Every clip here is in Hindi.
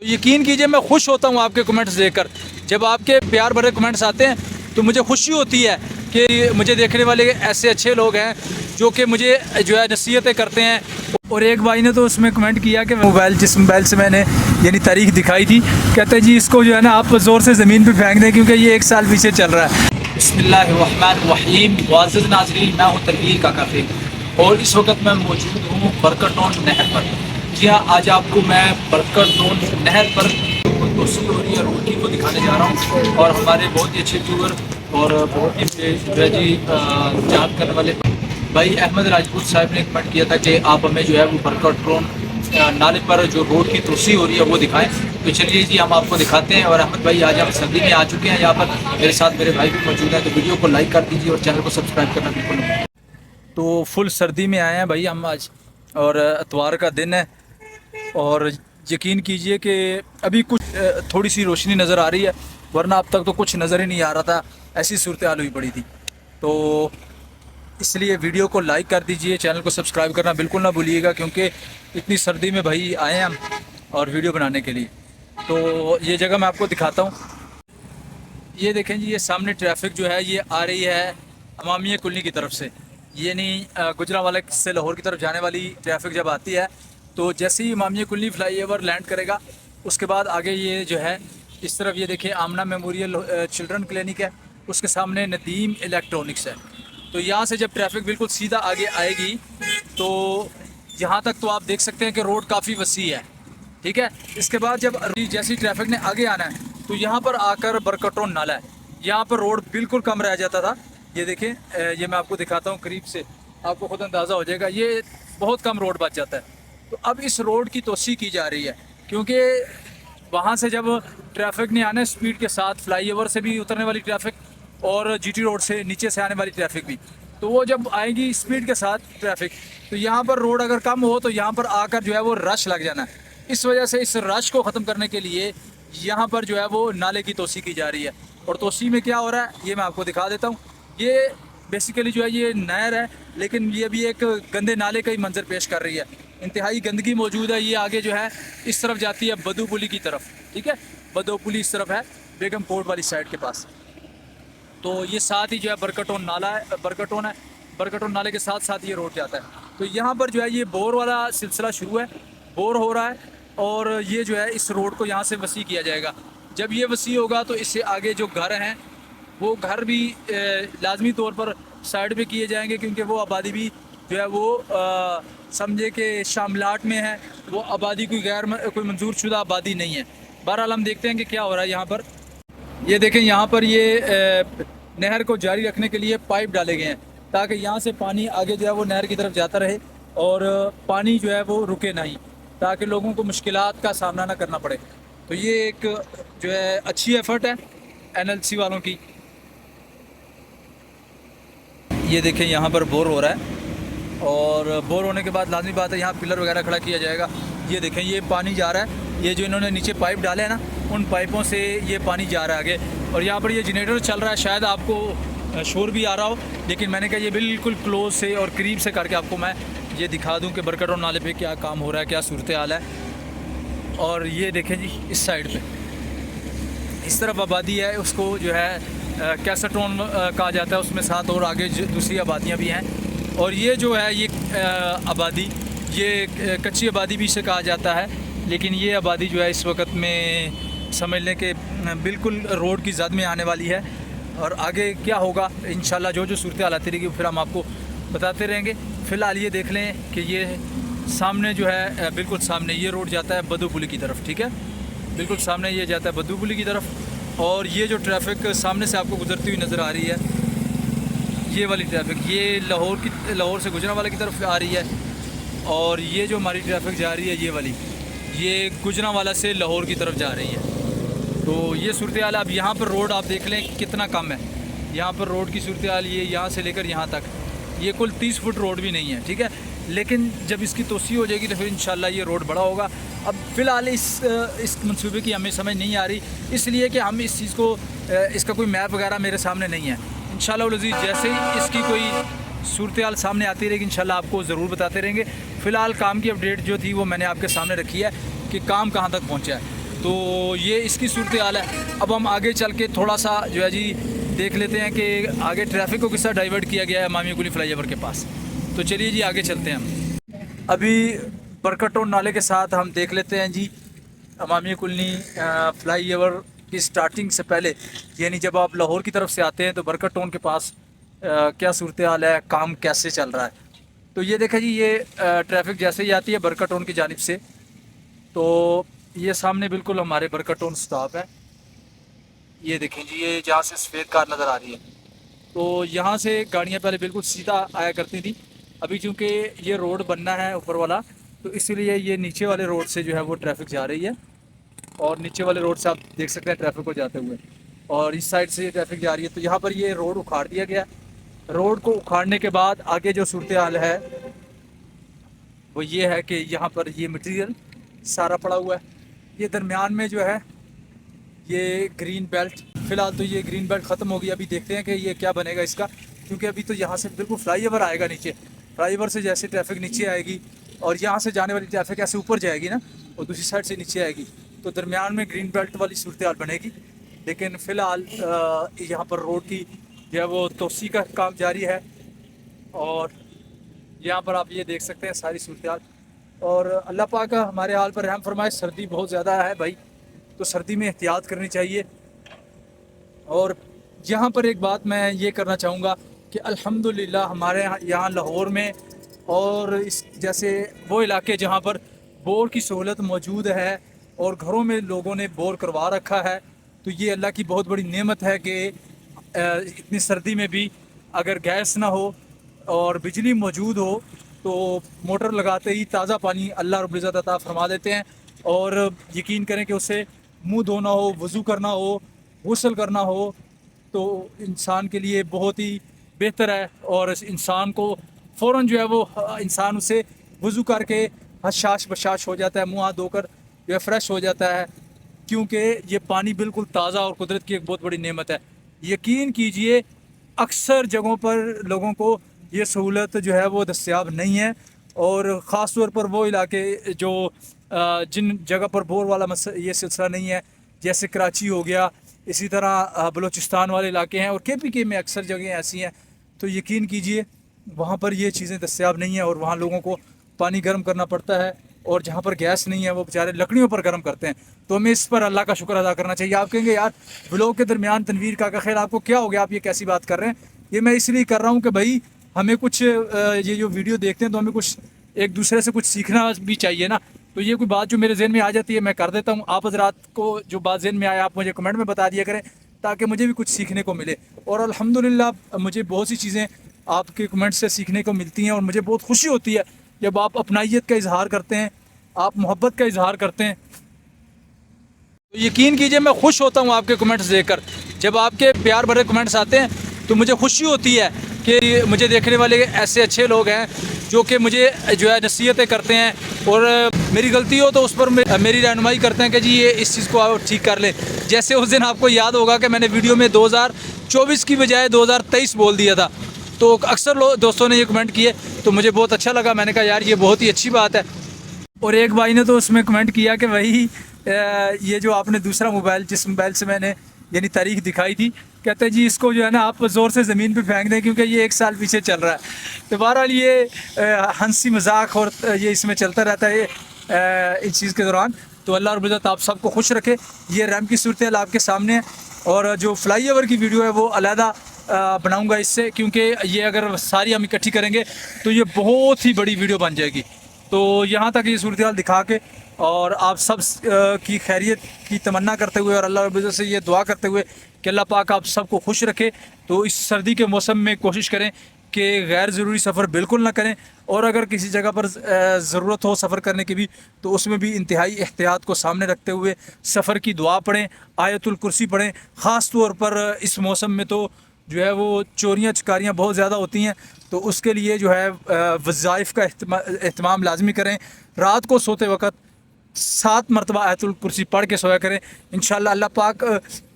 तो यकीन कीजिए मैं खुश होता हूँ आपके कमेंट्स देखकर। जब आपके प्यार भरे कमेंट्स आते हैं तो मुझे खुशी होती है कि मुझे देखने वाले ऐसे अच्छे लोग हैं जो कि मुझे जो है नसीहतें करते हैं। और एक भाई ने तो उसमें कमेंट किया कि जिस मोबाइल से मैंने यानी तारीख दिखाई थी, कहते हैं जी इसको जो है ना आप ज़ोर से ज़मीन पर फेंक दें क्योंकि ये 1 साल पीछे चल रहा है। बिस्मिल्लाहिर्रहमानिर्रहीम। वाज़िज़ नाज़रीन, मैं हूँ तनवीर काका फ़ेक और इस वक्त मैं मौजूद हूँ बरकटोन नहर पर। जी हाँ, आज आपको मैं बरकटोन नहर पर कोसी हो रही है रोड की को दिखाने जा रहा हूँ। और हमारे बहुत ही अच्छे व्यूअर और बहुत ही जी जान करने वाले भाई अहमद राजपूत साहब ने कमेंट किया था कि आप हमें जो है वो बरकटोन नाले पर जो रोड की तोसी हो रही है वो दिखाएं। तो चलिए जी हम आपको दिखाते हैं। और अहमद भाई आज हम सर्दी में आ चुके हैं यहाँ पर, मेरे साथ मेरे भाई भी मौजूद हैं। तो वीडियो को लाइक कर दीजिए और चैनल को सब्सक्राइब करना बिल्कुल नहीं। तो फुल सर्दी में आए हैं भाई हम आज, और इतवार का दिन है। और यकीन कीजिए कि अभी कुछ थोड़ी सी रोशनी नज़र आ रही है, वरना अब तक तो कुछ नज़र ही नहीं आ रहा था, ऐसी सूरत हाल हुई पड़ी थी। तो इसलिए वीडियो को लाइक कर दीजिए, चैनल को सब्सक्राइब करना बिल्कुल ना भूलिएगा, क्योंकि इतनी सर्दी में भाई आए हैं हम और वीडियो बनाने के लिए। तो ये जगह मैं आपको दिखाता हूँ। ये देखें जी, ये सामने ट्रैफिक जो है ये आ रही है अमामिया कॉलोनी की तरफ से, ये नहीं गुजरांवाला से लाहौर की तरफ जाने वाली ट्रैफिक जब आती है तो जैसे ही अमामिया कॉलोनी फ्लाईओवर लैंड करेगा उसके बाद आगे ये जो है इस तरफ ये देखिए आमना मेमोरियल चिल्ड्रन क्लिनिक है, उसके सामने नदीम इलेक्ट्रॉनिक्स है। तो यहाँ से जब ट्रैफिक बिल्कुल सीधा आगे आएगी तो यहाँ तक तो आप देख सकते हैं कि रोड काफ़ी वसी है, ठीक है। इसके बाद जब जैसी ट्रैफिक ने आगे आना है तो यहाँ पर आकर बरकटोन नाला है, यहाँ पर रोड बिल्कुल कम रह जाता था। ये देखें, ये मैं आपको दिखाता हूँ करीब से, आपको खुद अंदाज़ा हो जाएगा, ये बहुत कम रोड बच जाता है। तो अब इस रोड की तोसी की जा रही है, क्योंकि वहाँ से जब ट्रैफिक नहीं आना स्पीड के साथ, फ्लाईओवर से भी उतरने वाली ट्रैफिक और जीटी रोड से नीचे से आने वाली ट्रैफिक भी, तो वो जब आएगी स्पीड के साथ ट्रैफिक, तो यहाँ पर रोड अगर कम हो तो यहाँ पर आकर जो है वो रश लग जाना है। इस वजह से इस रश को ख़त्म करने के लिए यहाँ पर जो है वो नाले की तोसी की जा रही है। और तोसी में क्या हो रहा है ये मैं आपको दिखा देता हूँ। ये बेसिकली जो है ये नहर है, लेकिन ये भी एक गंदे नाले का ही मंजर पेश कर रही है, इंतहाई गंदगी मौजूद है। ये आगे जो है इस तरफ जाती है बदोपुली की तरफ, ठीक है, बदोपुली इस तरफ है बेगम कोट वाली साइड के पास। तो ये साथ ही जो है बरकटोन नाला है, बरकटोन है, बरकटोन नाले के साथ साथ ये रोड जाता है। तो यहाँ पर जो है ये बोर वाला सिलसिला शुरू है, बोर हो रहा है और ये जो है इस रोड को यहाँ से वसी किया जाएगा। जब ये वसी होगा तो इससे आगे जो घर हैं वो घर भी लाजमी तौर पर साइड पे किए जाएंगे, क्योंकि वो आबादी भी जो है वो समझे कि शामलाट में है, वो आबादी कोई मंजूर शुदा आबादी नहीं है। बहरहाल हम देखते हैं कि क्या हो रहा है यहाँ पर। ये देखें, यहाँ पर ये नहर को जारी रखने के लिए पाइप डाले गए हैं ताकि यहाँ से पानी आगे जो है वो नहर की तरफ जाता रहे और पानी जो है वो रुके नहीं, ताकि लोगों को मुश्किलात का सामना ना करना पड़े। तो ये एक जो है अच्छी एफर्ट है एनएलसी वालों की। ये देखें यहाँ पर बोर हो रहा है और बोर होने के बाद लाजमी बात है यहाँ पिलर वगैरह खड़ा किया जाएगा। ये देखें ये पानी जा रहा है, ये जो इन्होंने नीचे पाइप डाले हैं ना, उन पाइपों से ये पानी जा रहा है आगे। और यहाँ पर ये जनरेटर चल रहा है, शायद आपको शोर भी आ रहा हो, लेकिन मैंने कहा ये बिल्कुल क्लोज से और करीब से करके आपको मैं ये दिखा दूँ कि बरकटोन नाले पे क्या काम हो रहा है, क्या सूरत हाल है। और ये देखें जी इस साइड पे इस तरफ आबादी है, उसको जो है कैसेटोन कहा जाता है, उसमें साथ और आगे दूसरी आबादियाँ भी हैं। और ये जो है ये आबादी, ये कच्ची आबादी भी इसे कहा जाता है, लेकिन ये आबादी जो है इस वक्त में समझ लें कि बिल्कुल रोड की जद में आने वाली है। और आगे क्या होगा इंशाल्लाह जो जो सूरत हाल आती रहेगी फिर हम आपको बताते रहेंगे। फ़िलहाल ये देख लें कि ये सामने जो है बिल्कुल सामने ये रोड जाता है बदोपुली की तरफ, ठीक है, बिल्कुल सामने ये जाता है बदोपुली की तरफ। और ये जो ट्रैफिक सामने से आपको गुजरती हुई नज़र आ रही है, ये वाली ट्रैफिक ये लाहौर से गुजरांवाला की तरफ आ रही है। और ये जो हमारी ट्रैफिक जा रही है ये वाली, ये गुजरांवाला से लाहौर की तरफ जा रही है। तो ये सूरत हाल। अब यहाँ पर रोड आप देख लें कितना कम है, यहाँ पर रोड की सूरत हाल ये यहाँ से लेकर यहाँ तक ये कुल 30 फुट रोड भी नहीं है, ठीक है। लेकिन जब इसकी तोसी हो जाएगी तो फिर इंशाल्लाह ये रोड बड़ा होगा। अब फ़िलहाल इस मंसूबे की हमें समझ नहीं आ रही, इसलिए कि हम इस चीज़ को इसका कोई मैप वगैरह मेरे सामने नहीं है। इंशाल्लाह वल अज़ीज़ जैसे ही इसकी कोई सूरत हाल सामने आती रहेगी इंशाल्लाह आपको ज़रूर बताते रहेंगे। फ़िलहाल काम की अपडेट जो थी वो मैंने आपके सामने रखी है कि काम कहाँ तक पहुँचा है। तो ये इसकी सूरत हाल है। अब हम आगे चल के थोड़ा सा जो है जी देख लेते हैं कि आगे ट्रैफिक को किस तरह डाइवर्ट किया गया है इमामिया कुली फ्लाईओवर के पास। तो चलिए जी आगे चलते हैं हम। अभी बरकटोन नाले के साथ हम देख लेते हैं जी इमामिया कुली फ्लाईओवर की स्टार्टिंग से पहले, यानी जब आप लाहौर की तरफ से आते हैं तो बरकटोन के पास क्या सूरत हाल है, काम कैसे चल रहा है। तो ये देखें जी, ये ट्रैफिक जैसे ही आती है बरकटोन की जानिब से, तो ये सामने बिल्कुल हमारे बरकटोन स्टॉप है। ये देखें जी, ये जहाँ से सफ़ेद कार नज़र आ रही है, तो यहाँ से गाड़ियाँ पहले बिल्कुल सीधा आया करती थी। अभी चूँकि ये रोड बनना है ऊपर वाला, तो इसीलिए ये नीचे वाले रोड से जो है वो ट्रैफिक जा रही है, और नीचे वाले रोड से आप देख सकते हैं ट्रैफिक को जाते हुए, और इस साइड से ये ट्रैफिक जा रही है। तो यहाँ पर ये रोड उखाड़ दिया गया। रोड को उखाड़ने के बाद आगे जो सूरत हाल है वो ये है कि यहाँ पर ये मटेरियल सारा पड़ा हुआ है। ये दरमियान में जो है ये ग्रीन बेल्ट, फ़िलहाल तो ये ग्रीन बेल्ट ख़त्म हो गई। अभी देखते हैं कि ये क्या बनेगा इसका, क्योंकि अभी तो यहाँ से बिल्कुल फ्लाईओवर आएगा नीचे। फ्लाईओवर से जैसे ट्रैफिक नीचे आएगी और यहाँ से जाने वाली ट्रैफिक ऐसे ऊपर जाएगी ना, और दूसरी साइड से नीचे आएगी, तो दरमियान में ग्रीन बेल्ट वाली सूरत हाल बनेगी। लेकिन फ़िलहाल यहाँ पर रोड की जो है वो तोसी का काम जारी है, और यहाँ पर आप ये देख सकते हैं सारी सूरत हाल। और अल्लाह पाक हमारे हाल पर रहम फरमाए। सर्दी बहुत ज़्यादा है भाई, तो सर्दी में एहतियात करनी चाहिए। और यहाँ पर एक बात मैं ये करना चाहूँगा कि अल्हम्दुलिल्लाह हमारे यहाँ लाहौर में और इस जैसे वो इलाके जहाँ पर बोर की सहूलत मौजूद है और घरों में लोगों ने बोर करवा रखा है, तो ये अल्लाह की बहुत बड़ी नेमत है कि इतनी सर्दी में भी अगर गैस ना हो और बिजली मौजूद हो तो मोटर लगाते ही ताज़ा पानी अल्लाह रब्बुल इज़्ज़त अता फरमा देते हैं। और यकीन करें कि उससे मुंह धोना हो, वज़ू करना हो, गुस्ल करना हो, तो इंसान के लिए बहुत ही बेहतर है। और इंसान को फ़ौरन जो है वो इंसान उसे वज़ू करके हशाश बशाश हो जाता है, मुँह हाथ धोकर जो है फ्रेश हो जाता है, क्योंकि ये पानी बिल्कुल ताज़ा और कुदरत की एक बहुत बड़ी नेमत है। यकीन कीजिए अक्सर जगहों पर लोगों को ये सहूलत जो है वो दस्तयाब नहीं है, और ख़ास तौर पर वो इलाके जो जिन जगह पर बोर वाला ये सिलसिला नहीं है, जैसे कराची हो गया, इसी तरह बलूचिस्तान वाले इलाके हैं, और KPK में अक्सर जगहें ऐसी हैं, तो यकीन कीजिए वहाँ पर ये चीज़ें दस्तयाब नहीं है, और वहाँ लोगों को पानी गर्म करना पड़ता है, और जहाँ पर गैस नहीं है वो बेचारे लकड़ियों पर गर्म करते हैं। तो हमें इस पर अल्लाह का शुक्र अदा करना चाहिए। आप कहेंगे यार व्लॉग के दरमियान तनवीर काका खैर आपको क्या हो गया, आप ये कैसी बात कर रहे हैं। ये मैं इसलिए कर रहा हूँ कि भाई हमें कुछ ये जो वीडियो देखते हैं तो हमें कुछ एक दूसरे से कुछ सीखना भी चाहिए ना। तो ये कोई बात जो मेरे जहन में आ जाती है मैं कर देता हूँ। आप हज़रात को जो बात जहन में आया आप मुझे कमेंट में बता दिया करें, ताकि मुझे भी कुछ सीखने को मिले। और अल्हम्दुलिल्लाह मुझे बहुत सी चीज़ें आपके कमेंट से सीखने को मिलती हैं, और मुझे बहुत खुशी होती है जब आप अपनाइयत का इजहार करते हैं, आप मोहब्बत का इजहार करते हैं। तो यकीन कीजिए मैं खुश होता हूँ आपके कमेंट्स देखकर। जब आपके प्यार भरे कमेंट्स आते हैं तो मुझे खुशी होती है कि मुझे देखने वाले ऐसे अच्छे लोग हैं जो कि मुझे जो है नसीहतें करते हैं, और मेरी गलती हो तो उस पर मेरी रहनुमाई करते हैं कि जी ये इस चीज़ को आप ठीक कर लें। जैसे उस दिन आपको याद होगा कि मैंने वीडियो में 2024 की बजाय 2023 बोल दिया था, तो अक्सर दोस्तों ने ये कमेंट किए, तो मुझे बहुत अच्छा लगा। मैंने कहा यार ये बहुत ही अच्छी बात है। और एक भाई ने तो उसमें कमेंट किया कि भाई ये जो आपने दूसरा मोबाइल, जिस मोबाइल से मैंने यानी तारीख दिखाई थी, कहते हैं जी इसको जो है ना आप ज़ोर से ज़मीन पे फेंक दें क्योंकि ये 1 साल पीछे चल रहा है। तो बहरहाल ये हंसी मजाक और ये इसमें चलता रहता है इस चीज़ के दौरान। तो अल्लाह रब्बुल इज़्ज़त आप सबको खुश रखे। ये रैम की सूरत हाल आपके सामने है, और जो फ्लाईओवर की वीडियो है वो अलहदा बनाऊँगा इससे, क्योंकि ये अगर सारी हम इकट्ठी करेंगे तो ये बहुत ही बड़ी वीडियो बन जाएगी। तो यहाँ तक ये सूरत हाल दिखा के और आप सब की खैरियत की तमन्ना करते हुए और अल्लाह रब्बुल इज़्ज़त से ये दुआ करते हुए कि अल्लाह पाक आप सबको खुश रखे। तो इस सर्दी के मौसम में कोशिश करें कि गैर ज़रूरी सफ़र बिल्कुल ना करें, और अगर किसी जगह पर ज़रूरत हो सफ़र करने की भी तो उसमें भी इंतहाई एहतियात को सामने रखते हुए सफ़र की दुआ पढ़ें, आयतुल कुर्सी पढ़ें। ख़ास तौर पर इस मौसम में तो जो है वो चोरियाँ चकारियाँ बहुत ज़्यादा होती हैं, तो उसके लिए जो है वज़ाइफ़ का एहतमाम लाजमी करें। रात को सोते वक्त 7 मरतबा आयतुल कुर्सी पढ़ के सोया करें। इंशाअल्लाह अल्लाह पाक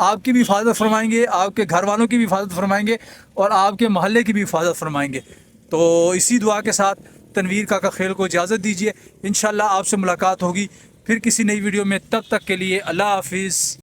आपकी भी हिफाजत फरमाएंगे, आपके घर वालों की भी हिफाजत फरमाएंगे, और आपके महल्ले की भी हिफाजत फरमाएंगे। तो इसी दुआ के साथ तनवीर काका खेल को इजाज़त दीजिए। इंशाअल्लाह आपसे मुलाकात होगी फिर किसी नई वीडियो में, तब तक के लिए अल्लाह हाफिज़।